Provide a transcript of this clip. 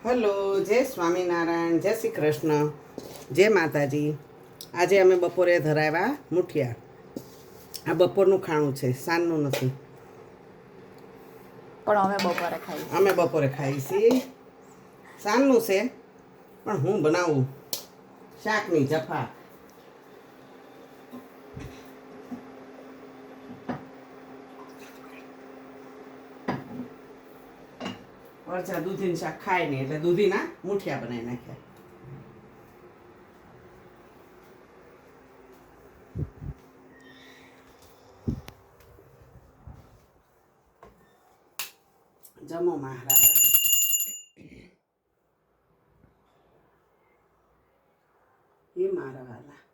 Hello, જય સ્વામિનારાયણ, જય શ્રી કૃષ્ણ, જય માતાજી. આજે અમે બપોરે ધરાવ્યા મુઠિયા. આ બપોરનું ખાણું છે, સાંજનું નથી. પણ અમે બપોરે ખાઈએ. અમે બપોરે ખાઈએ છીએ. સાંજનું છે, પણ હું બનાવું શાકની જફા. વરસા દૂધીનું શાક ખાય નહીં એટલે દૂધીના મુઠિયા બનાવી નાખ્યા. જમો મહારાજ. એ મારા વાલા.